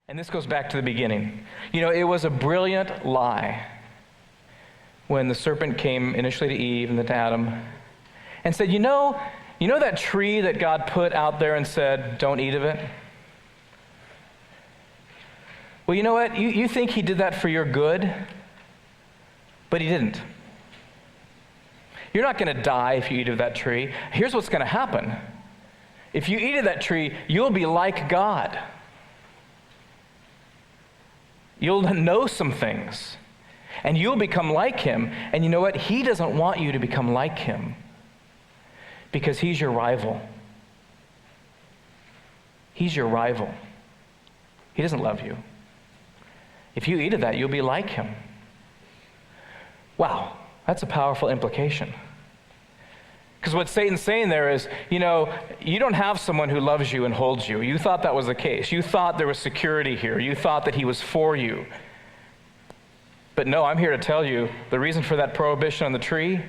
And this goes back to the beginning. It was a brilliant lie when the serpent came initially to Eve and then to Adam and said, you know that tree that God put out there and said, don't eat of it? Well, you know what? You think he did that for your good, but he didn't. You're not going to die if you eat of that tree. Here's what's going to happen. If you eat of that tree, you'll be like God. You'll know some things, and you'll become like him. And you know what? He doesn't want you to become like him because he's your rival. He's your rival. He doesn't love you. If you eat of that, you'll be like him. Wow, that's a powerful implication. Because what Satan's saying there is, you don't have someone who loves you and holds you. You thought that was the case. You thought there was security here. You thought that he was for you. But no, I'm here to tell you, the reason for that prohibition on the tree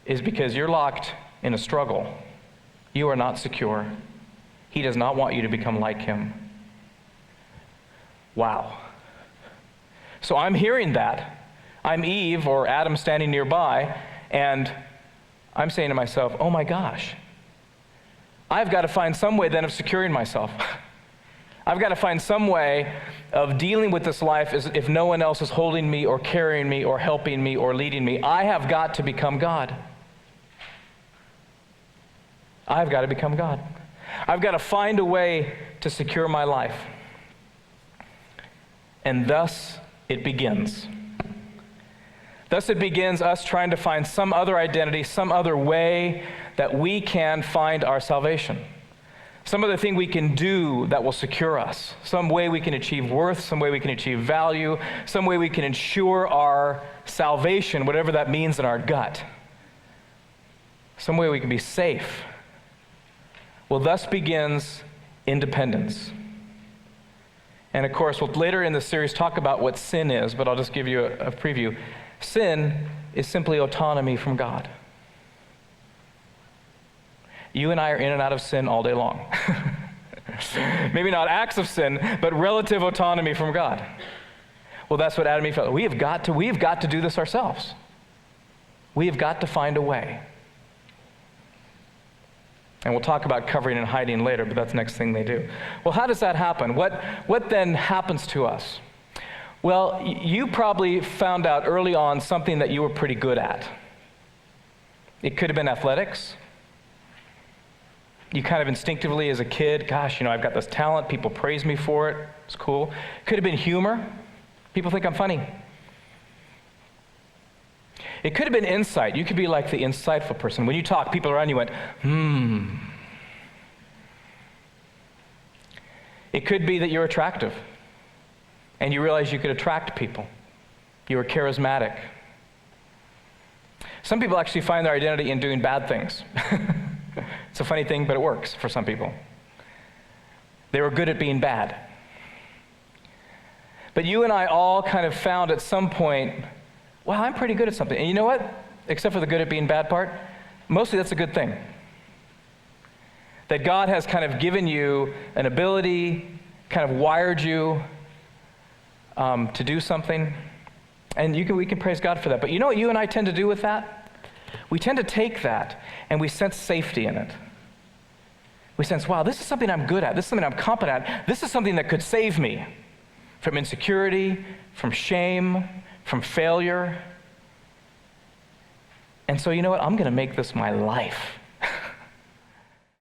is because you're locked in a struggle. You are not secure. He does not want you to become like him. Wow. So I'm hearing that. I'm Eve or Adam standing nearby, and I'm saying to myself, oh my gosh, I've got to find some way then of securing myself. I've got to find some way of dealing with this life as if no one else is holding me or carrying me or helping me or leading me. I have got to become God. I've got to become God. I've got to find a way to secure my life. And thus it begins. Thus it begins us trying to find some other identity, some other way that we can find our salvation. Some other thing we can do that will secure us. Some way we can achieve worth, some way we can achieve value, some way we can ensure our salvation, whatever that means in our gut. Some way we can be safe. Well, thus begins independence. And of course, we'll later in the series talk about what sin is, but I'll just give you a preview. Sin is simply autonomy from God. You and I are in and out of sin all day long. Maybe not acts of sin, but relative autonomy from God. Well, that's what Adam and Eve felt. We have got to do this ourselves. We have got to find a way. And we'll talk about covering and hiding later, but that's the next thing they do. Well, how does that happen? What then happens to us? Well, you probably found out early on something that you were pretty good at. It could have been athletics. You kind of instinctively as a kid, gosh, I've got this talent, people praise me for it, it's cool. Could have been humor. People think I'm funny. It could have been insight. You could be like the insightful person. When you talk, people around you went, It could be that you're attractive. And you realize you could attract people. You were charismatic. Some people actually find their identity in doing bad things. It's a funny thing, but it works for some people. They were good at being bad. But you and I all kind of found at some point, wow, I'm pretty good at something. And you know what? Except for the good at being bad part, mostly that's a good thing. That God has kind of given you an ability, kind of wired you to do something, and we can praise God for that. But you know what you and I tend to do with that? We tend to take that, and we sense safety in it. We sense, wow, this is something I'm good at. This is something I'm competent at. This is something that could save me from insecurity, from shame, from failure. And so you know what? I'm going to make this my life.